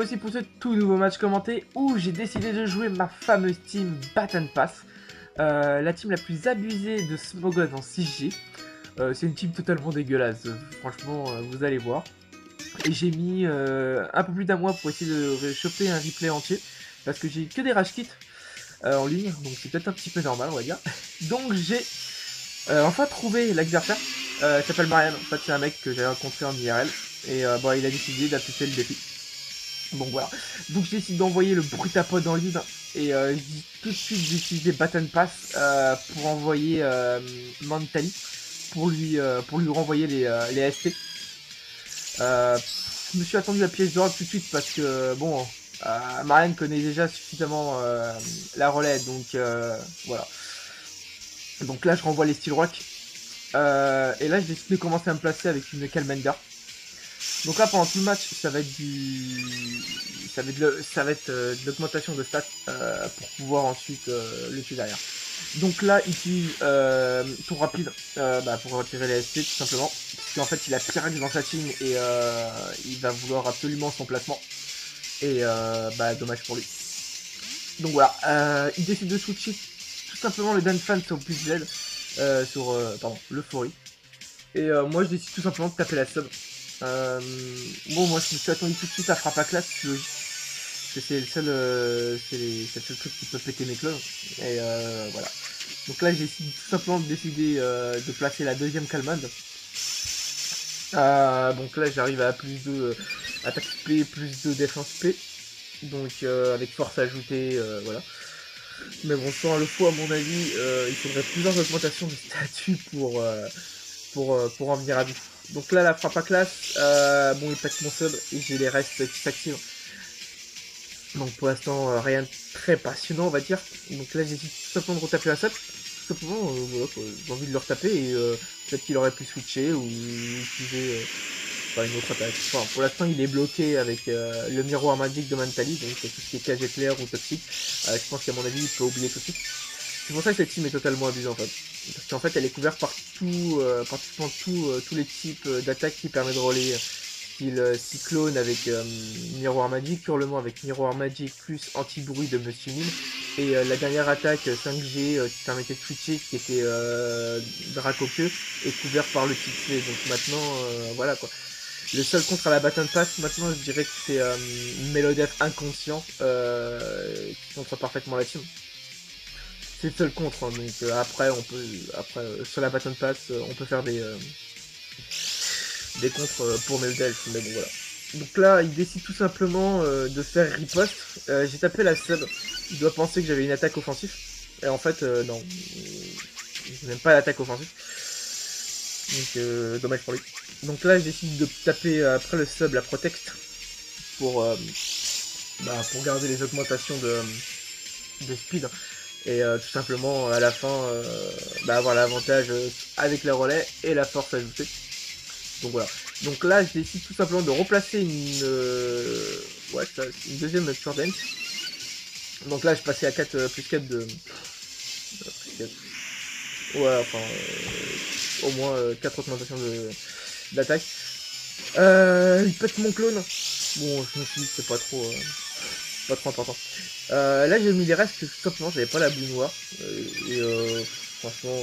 voici pour ce tout nouveau match commenté où j'ai décidé de jouer ma fameuse team Battle Pass. La team la plus abusée de Smogon en 6G. C'est une team totalement dégueulasse, franchement vous allez voir. Et j'ai mis un peu plus d'un mois pour essayer de choper un replay entier. Parce que j'ai que des rage kits en ligne, donc c'est peut-être un petit peu normal on va dire. Donc j'ai enfin trouvé l'adversaire. Il s'appelle Marianne, en fait c'est un mec que j'ai rencontré en IRL. Et bon, il a décidé d'accepter le défi. Donc voilà, donc je décide d'envoyer le Brutapod en lead et je dis tout de suite d'utiliser Battle Pass pour envoyer Mantali pour lui renvoyer les ST. Je me suis attendu à piège d'or tout de suite parce que bon, Marianne connaît déjà suffisamment la relais, donc voilà. Donc là je renvoie les Steel Rock et là je décide de commencer à me placer avec une Calmender. Donc là pendant tout le match ça va être de l'augmentation de stats pour pouvoir ensuite le tuer derrière. Donc là il utilise tour rapide pour retirer les ST tout simplement. Parce qu'en fait il a Pyrax dans sa team et il va vouloir absolument son placement. Et dommage pour lui. Donc voilà, il décide de switcher tout simplement le Danfan sur plus Z, sur l'Euphorie. Et moi je décide tout simplement de taper la sub. Bon, moi je me suis attendu tout de suite à frappe à classe, c'est logique. C'est le seul truc qui peut péter mes clones. Et voilà. Donc là j'ai tout simplement décidé de placer la deuxième Calmande. Donc là j'arrive à plus de attaque P, plus de défense P. Donc avec force ajoutée, voilà. Mais bon, sans le faux à mon avis, il faudrait plusieurs augmentations de statut pour en venir à bout. Donc là la frappe à classe, bon il pète mon sub et j'ai les restes qui s'activent. Donc pour l'instant rien de très passionnant on va dire. Donc là j'hésite tout simplement de retaper la sub. Tout simplement voilà, j'ai envie de le retaper et peut-être qu'il aurait pu switcher ou utiliser une autre attaque. Enfin, pour l'instant il est bloqué avec le miroir magique de Mantali, donc tout ce qui est cage éclair ou toxique. Je pense qu'à mon avis il peut oublier tout de suite. C'est pour ça que cette team est totalement abusée en fait. Parce qu'en fait elle est couverte par pratiquement tous les types d'attaques qui permettent de relayer. Style cyclone avec miroir magique, hurlement avec miroir magique plus anti-bruit de Monsieur Mime. Et la dernière attaque 5G qui permettait de switcher, qui était Dracopieux, est couverte par le type C. Donc maintenant, voilà quoi. Le seul contre à la Battle Pass, maintenant je dirais que c'est Melodef inconscient qui contre parfaitement la team. C'est le seul contre, hein, donc après on peut sur la Battle Pass on peut faire des contres pour Meldelf, mais bon voilà. Donc là il décide tout simplement de faire riposte. J'ai tapé la sub, il doit penser que j'avais une attaque offensive. Et en fait non, je n'aime pas l'attaque offensive. Donc dommage pour lui. Donc là je décide de taper après le sub la protect pour garder les augmentations de speed. Et tout simplement à la fin avoir l'avantage avec les relais et la force ajoutée. Donc voilà. Donc là je décide tout simplement de replacer une deuxième Turdance. Donc là je passais à 4 plus 4 de. Plus 4. Ouais enfin au moins 4 augmentations d'attaque. Il pète mon clone. Bon je me suis dit que c'est pas trop important. Là j'ai mis les restes, tout simplement j'avais pas la boue noire. Franchement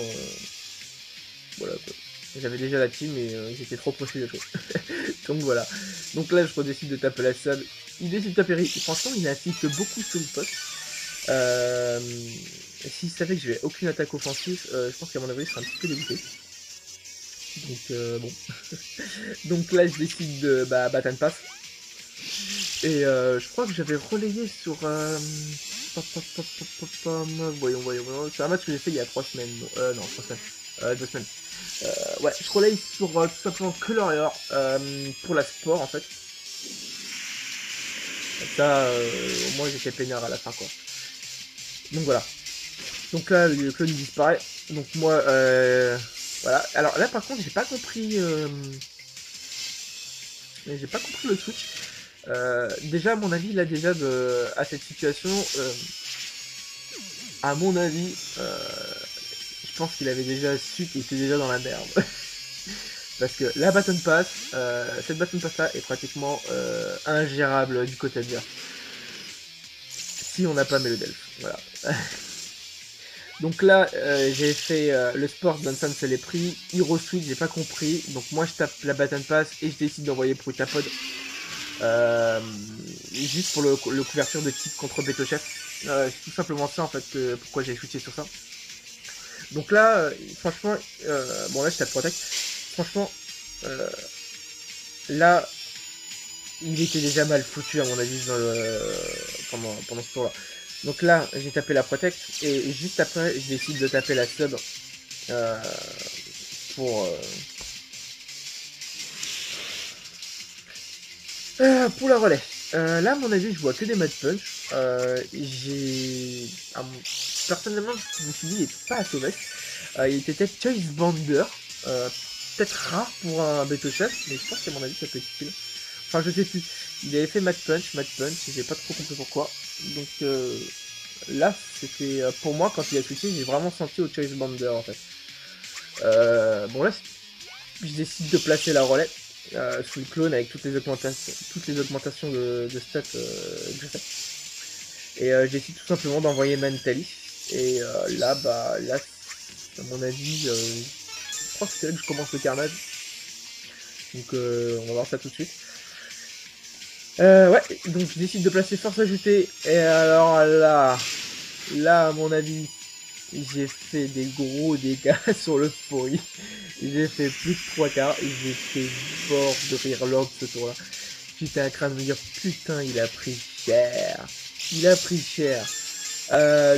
voilà quoi. J'avais déjà la team et j'étais trop proche de choses. Donc voilà. Donc là je redécide de taper la sub. Il décide de taper Rick. Franchement il insiste beaucoup sur le poste. S'il savait que j'avais aucune attaque offensive, je pense qu'à mon avis il serait un petit peu dégoûté. Donc bon. Donc là je décide de Battle Pass. Et je crois que j'avais relayé sur voyons. C'est un match que j'ai fait il y a 3 semaines. Non, 3 semaines. 2 semaines. Ouais, je relaye sur tout simplement Colorier pour la sport en fait. Ça, au moins j'étais peinard à la fin quoi. Donc voilà. Donc là, le clone il disparaît. Donc moi, voilà. Alors là par contre, j'ai pas compris le switch. Déjà, à mon avis, là, à cette situation, à mon avis, je pense qu'il avait déjà su qu'il était déjà dans la merde. Parce que la Baton Pass, cette Baton Pass là est pratiquement ingérable du côté adverse. Si on n'a pas Mélodelph, voilà. Donc là, j'ai fait le sport, Dunsan se l'est pris, Hero Switch, j'ai pas compris, donc moi je tape la Baton Pass et je décide d'envoyer Brutapod. Juste pour le couverture de type contre Betochef. C'est tout simplement ça en fait, pourquoi j'ai switché sur ça. Donc là, franchement, bon là je tape Protect, franchement, là, il était déjà mal foutu à mon avis dans pendant ce tour là. Donc là, j'ai tapé la Protect, et juste après, je décide de taper la sub pour la relais. Là, à mon avis, je vois que des Mad Punch. Personnellement, je me suis dit, il est pas assez veste. Il était peut-être Choice Bander. Peut-être rare pour un Betochef, mais je pense qu'à mon avis, ça peut être utile. Enfin, je sais plus. Il avait fait Mad Punch, j'ai pas trop compris pourquoi. Donc là, c'était pour moi, quand il a switché, j'ai vraiment senti au Choice Bander en fait. Bon, là, je décide de placer la relais. Sous le clone avec toutes les augmentations de stats que je fais. Et je décide tout simplement d'envoyer Manitalis. Et là, à mon avis, je crois que c'est là que je commence le carnage. Donc on va voir ça tout de suite. Ouais, donc je décide de placer force ajoutée. Et alors là à mon avis, j'ai fait des gros dégâts sur le pourri. J'ai fait plus de 3 quarts et j'ai fait bord de rire lors de ce tour-là. J'étais à craindre de me dire putain, il a pris cher. Il a pris cher.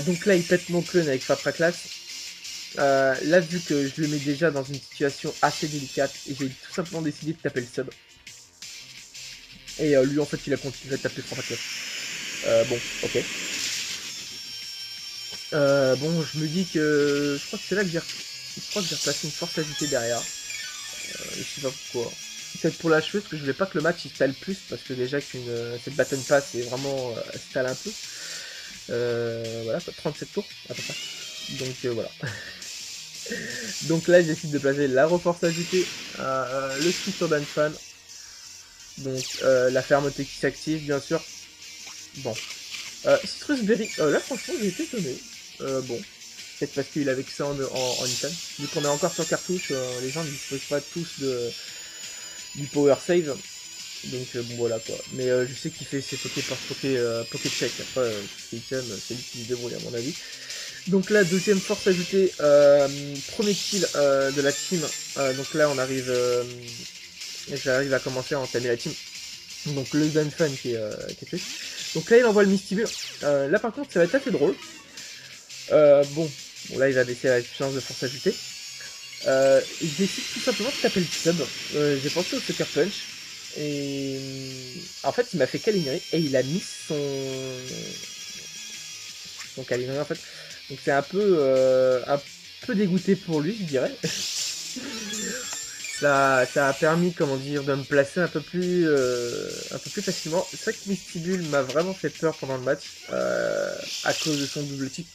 Donc là, il pète mon clone avec Fatra Class. Là, vu que je le mets déjà dans une situation assez délicate, j'ai tout simplement décidé de taper le sub. Et lui, en fait, il a continué à taper Fatra Class. Bon, ok. Bon, je me dis que je crois que c'est là que j'ai replacé une force ajoutée derrière. Je sais pas pourquoi. Peut-être pour l'achever, parce que je voulais pas que le match il stale plus, parce que déjà cette Baton Pass est vraiment stale un peu. Voilà, 37 tours à peu près. Donc voilà. Donc là, j'essaie de placer la reforce ajoutée, le switch sur Danfan. Donc la fermeté qui s'active, bien sûr. Bon. Citrus Berry, là franchement, j'ai été étonné. Bon. Peut-être parce qu'il avait que ça en item. Vu qu'on est encore sur cartouche, les gens ne disposent pas tous du power save. Donc bon voilà quoi. Mais je sais qu'il fait ses poké par poké check. Après, c'est item, c'est lui qui se débrouille à mon avis. Donc là, deuxième force ajoutée, premier kill de la team. Donc là, j'arrive à commencer à entamer la team. Donc le Zanfan qui est tué. Donc là, il envoie le Mistibule. Là, par contre, ça va être assez drôle. Bon, là, il va baisser la puissance de force ajoutée. Je décide tout simplement de taper le sub. J'ai pensé au Sucker Punch. Et en fait, il m'a fait câlinerie et il a mis son câlinerie en fait. Donc c'est un peu dégoûté pour lui, je dirais. Ça a permis, comment dire, de me placer un peu plus facilement. C'est vrai que Mistibule m'a vraiment fait peur pendant le match à cause de son double tic.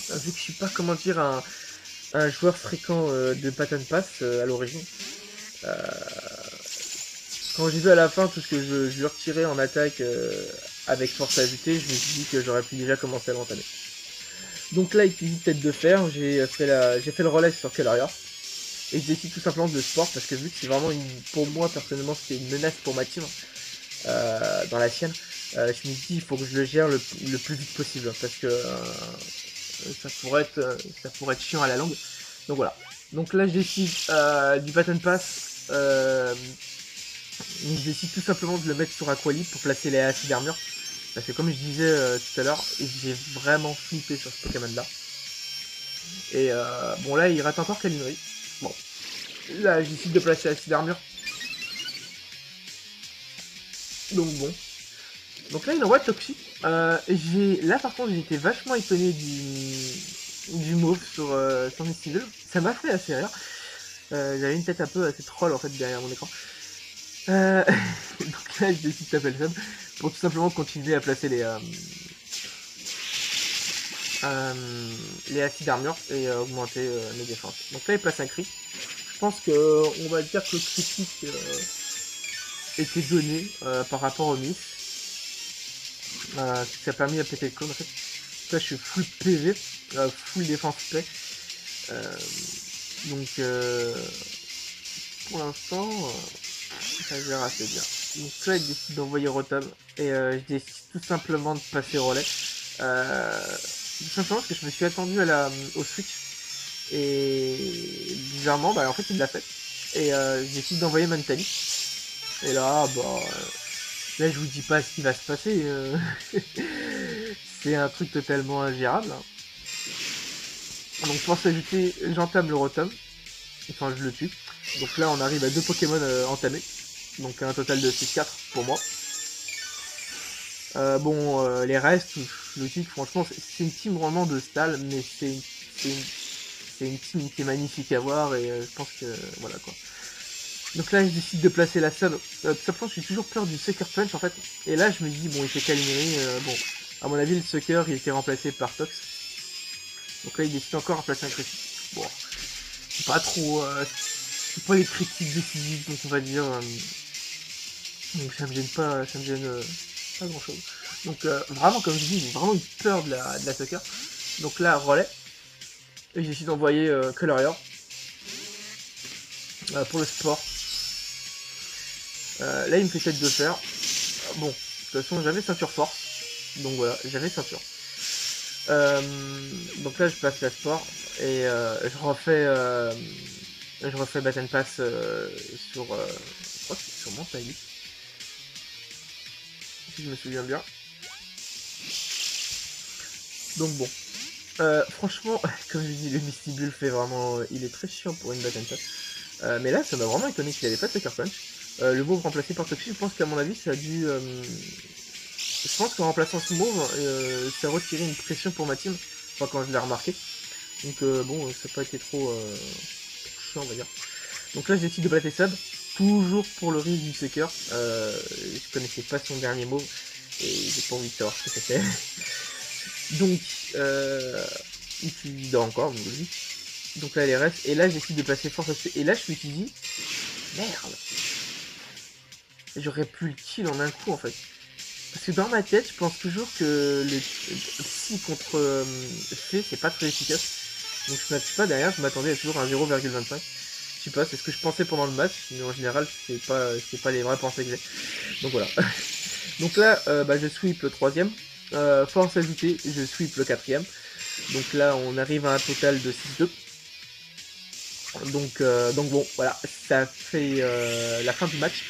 Vu que je suis pas, comment dire, un joueur fréquent de Baton Pass à l'origine. Quand j'ai vu à la fin tout ce que je lui retirais en attaque avec force ajoutée, je me suis dit que j'aurais pu déjà commencer à l'entamer. Donc là, utilise tête de fer, j'ai fait le relais sur Kellaria. Et je décide tout simplement de sport parce que vu que c'est vraiment pour moi personnellement c'est une menace pour ma team dans la sienne, je me dis il faut que je le gère le plus vite possible parce que ça pourrait être chiant à la longue. Donc voilà. Donc là je décide du Baton Pass. Je décide tout simplement de le mettre sur Aqualib pour placer les acides armure. Parce que comme je disais tout à l'heure, j'ai vraiment flippé sur ce Pokémon là. Et bon là il rate encore Calinerie. Bon. Là je décide de placer acide armure. Donc bon. Donc là il envoie Toxic. Là par contre j'ai été vachement étonné du move sur Festival. Ça m'a fait assez rire. J'avais une tête un peu assez troll en fait derrière mon écran. Donc là je décide de taper le sub pour tout simplement continuer à placer les acides armure et augmenter mes défenses. Donc là il place un cri. pense que on va dire que le critique était donné par rapport au Miss. Ça a permis à péter le clone en fait. Là je suis full PV, full défense paix. Donc pour l'instant, ça gère assez bien. Donc là il décide d'envoyer Rotom et je décide tout simplement de passer relais. Tout simplement parce que je me suis attendu au switch et bizarrement bah en fait il l'a fait. Et je décide d'envoyer Mantali. Et là là je vous dis pas ce qui va se passer. C'est un truc totalement ingérable. Donc pour s'ajouter, j'entame le Rotom. Enfin je le tue. Donc là on arrive à 2 Pokémon entamés. Donc un total de 6-4 pour moi. Les restes, le titre franchement c'est une team vraiment de stall, mais c'est une team qui est magnifique à voir et je pense que voilà quoi. Donc là je décide de placer la sub. Tout simplement je suis toujours peur du Sucker Punch en fait. Et là je me dis bon il fait câlinerie, bon à mon avis le Sucker il était remplacé par Tox. Donc là il décide encore à placer un critique. Bon, c'est pas trop, c'est pas les critiques décisives donc on va dire. Donc ça me gêne pas, ça me gêne pas grand chose. Donc vraiment comme je dis, j'ai vraiment eu peur de la Sucker. Donc là relais. Et j'ai essayé d'envoyer Colorior pour le sport. Là il me fait tête de fer. Bon, de toute façon j'avais ceinture force. Donc voilà, j'avais ceinture. Donc là je passe la sport et je refais Baton Pass sur, je crois que c'est sur Montaï, si je me souviens bien. Donc bon, franchement, comme je dis, le Misty Bull fait vraiment, il est très chiant pour une Baton Pass. Mais là ça m'a vraiment étonné qu'il avait pas de Sucker Punch. Le move remplacé par Toxic, je pense qu'à mon avis ça a dû... je pense qu'en remplaçant ce move, ça a retiré une pression pour ma team, enfin quand je l'ai remarqué. Donc bon, ça n'a pas été trop chiant on va dire. Donc là je décide de placer Sub, toujours pour le risque du Sucker. Je connaissais pas son dernier move, et j'ai pas envie de savoir ce que c'était. Donc, il dort encore, donc oui. Donc là, elle reste. Et là, je décide de placer force dessus. Et là, je me suis dit, merde. J'aurais pu le kill en un coup, en fait. Parce que dans ma tête, je pense toujours que le psy contre C, c'est pas très efficace. Donc je m'appuie pas derrière, je m'attendais à toujours un 0,25. Je sais pas, c'est ce que je pensais pendant le match, mais en général, c'est pas les vraies pensées que j'ai. Donc voilà. Donc là, je sweep le troisième. Force ajoutée, je sweep le quatrième. Donc là, on arrive à un total de 6-2. Donc bon, voilà, ça fait la fin du match.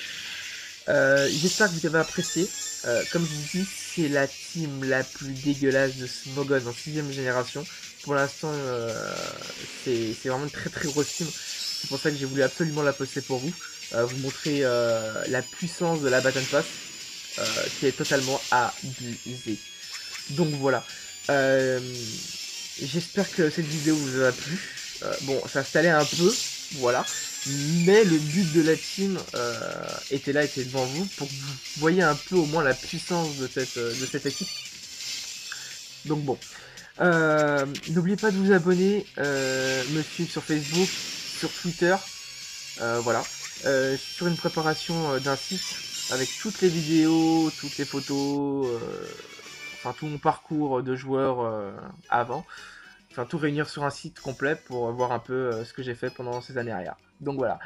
J'espère que vous avez apprécié. Comme je vous dis, c'est la team la plus dégueulasse de Smogon en 6ème génération. Pour l'instant, c'est vraiment une très très grosse team. C'est pour ça que j'ai voulu absolument la poster pour vous. Vous montrer la puissance de la Baton Pass, qui est totalement abusée. Donc voilà. J'espère que cette vidéo vous a plu. Bon, ça s'allait un peu, voilà. Mais le but de la team était là, était devant vous, pour que vous voyez un peu au moins la puissance de cette équipe. Donc bon. N'oubliez pas de vous abonner, me suivre sur Facebook, sur Twitter. Voilà. Sur une préparation d'un site avec toutes les vidéos, toutes les photos, enfin tout mon parcours de joueur avant. Enfin tout réunir sur un site complet pour voir un peu ce que j'ai fait pendant ces années arrière. Donc voilà.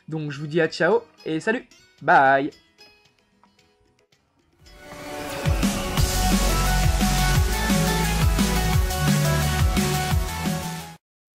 Donc je vous dis à ciao et salut. Bye.